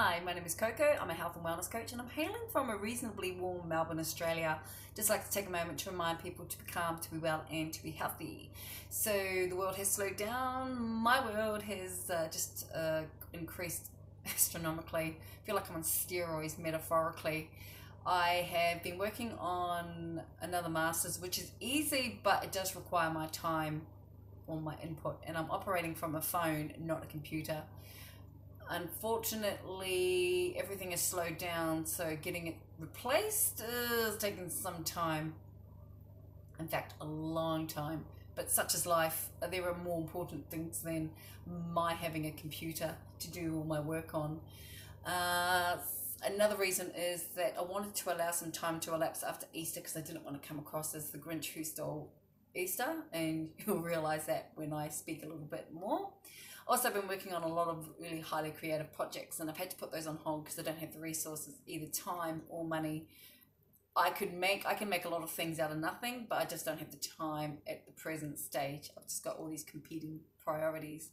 Hi, my name is Coco. I'm a health and wellness coach and I'm hailing from a reasonably warm Melbourne, Australia. Just like to take a moment to remind people to be calm, to be well and to be healthy. So the world has slowed down. My world has just increased astronomically. I feel like I'm on steroids metaphorically. I have been working on another master's, which is easy, but it does require my time or my input, and I'm operating from a phone, not a computer. Unfortunately, everything has slowed down, so getting it replaced is taking some time. In fact, a long time. But such is life. There are more important things than my having a computer to do all my work on. Another reason is that I wanted to allow some time to elapse after Easter because I didn't want to come across as the Grinch who stole Easter, and you'll realize that when I speak a little bit more. Also, I've been working on a lot of really highly creative projects, and I've had to put those on hold because I don't have the resources, either time or money. I can make a lot of things out of nothing, but I just don't have the time at the present stage. I've just got all these competing priorities.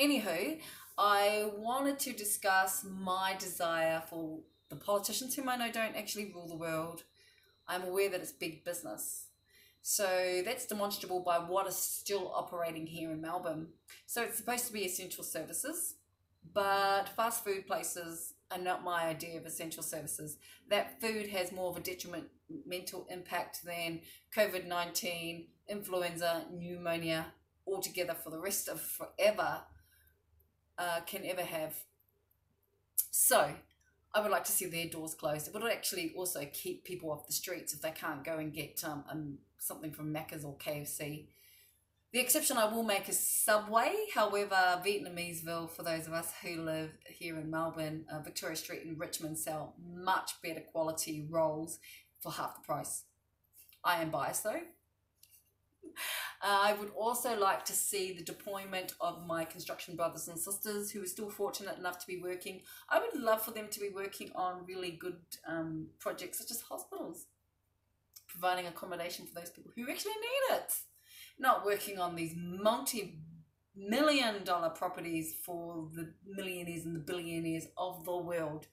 Anywho, I wanted to discuss my desire for the politicians, whom I know don't actually rule the world. I'm aware that it's big business. So that's demonstrable by what is still operating here in Melbourne. So it's supposed to be essential services, but fast food places are not my idea of essential services. That food has more of a detrimental impact than COVID-19, influenza, pneumonia, altogether for the rest of forever can ever have. So I would like to see their doors closed. It would actually also keep people off the streets if they can't go and get something from Macca's or KFC. The exception I will make is Subway. However, Vietnameseville, for those of us who live here in Melbourne, Victoria Street and Richmond sell much better quality rolls for half the price. I am biased though. I would also like to see the deployment of my construction brothers and sisters who are still fortunate enough to be working. I would love for them to be working on really good projects such as hospitals, providing accommodation for those people who actually need it, not working on these multi-million-dollar properties for the millionaires and the billionaires of the world.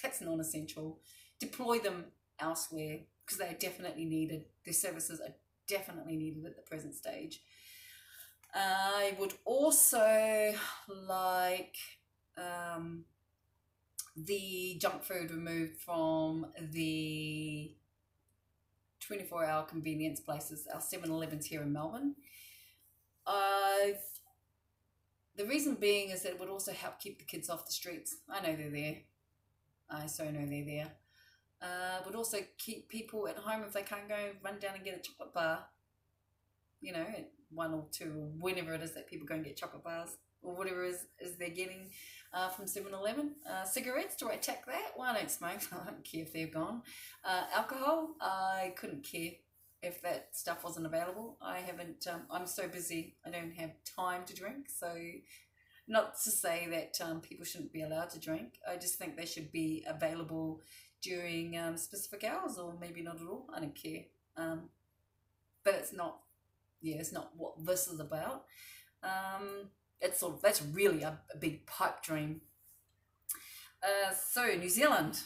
That's non-essential. Deploy them elsewhere because they are definitely needed. Their services are definitely needed at the present stage. I would also like the junk food removed from the 24-hour convenience places, our 7-Elevens here in Melbourne. The reason being is that it would also help keep the kids off the streets. I know they're there. I so know they're there. Would also keep people at home if they can't go run down and get a chocolate bar, you know, at 1 or 2 or whenever it is that people go and get chocolate bars or whatever is they're getting from 7-Eleven. Cigarettes, do I attack that? Well, I don't smoke. I don't care if they're gone. Alcohol, I couldn't care if that stuff wasn't available. I'm so busy, I don't have time to drink. So not to say that people shouldn't be allowed to drink. I just think they should be available during specific hours, or maybe not at all. I don't care. But it's not what this is about. That's really a big pipe dream. So New Zealand,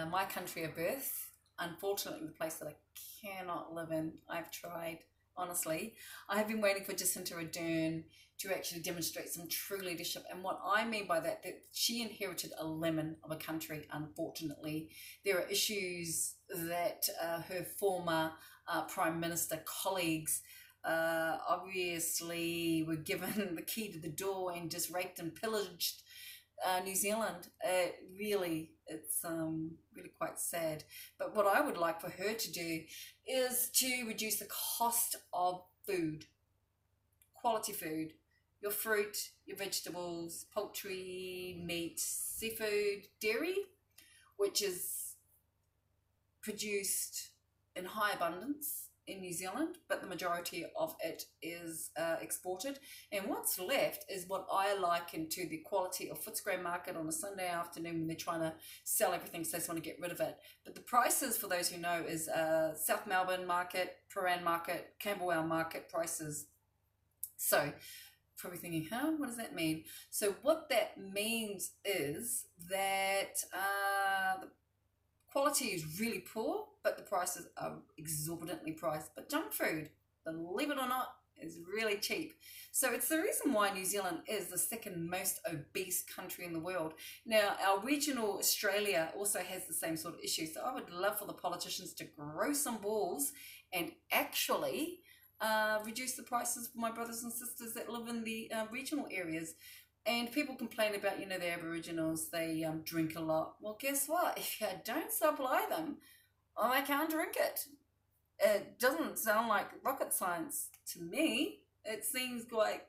my country of birth, unfortunately the place that I cannot live in. I've tried, honestly. I have been waiting for Jacinta Ardern to actually demonstrate some true leadership, and what I mean by that she inherited a lemon of a country. Unfortunately, there are issues that her former Prime Minister colleagues obviously were given the key to the door and just raped and pillaged New Zealand. It's really quite sad. But what I would like for her to do is to reduce the cost of food, quality food, your fruit, your vegetables, poultry, meat, seafood, dairy, which is produced in high abundance in New Zealand, but the majority of it is exported. And what's left is what I liken to the quality of Footscray Market on a Sunday afternoon when they're trying to sell everything, so they just want to get rid of it. But the prices, for those who know, is South Melbourne Market, Prahran Market, Camberwell Market prices. So probably thinking, huh, what does that mean? So what that means is that the quality is really poor, but the prices are exorbitantly priced. But junk food, believe it or not, is really cheap. So it's the reason why New Zealand is the second most obese country in the world. Now, our regional Australia also has the same sort of issue. So I would love for the politicians to grow some balls and actually reduce the prices for my brothers and sisters that live in the regional areas. And people complain about, the Aboriginals, they drink a lot. Well, guess what? If you don't supply them, they can't drink it. It doesn't sound like rocket science to me. It seems like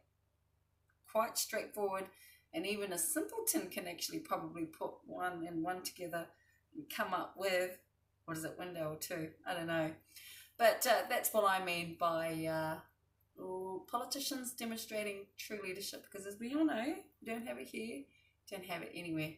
quite straightforward, and even a simpleton can actually probably put one and one together and come up with, what is it, window or two? I don't know. But that's what I mean by politicians demonstrating true leadership, because as we all know, you don't have it here, you don't have it anywhere.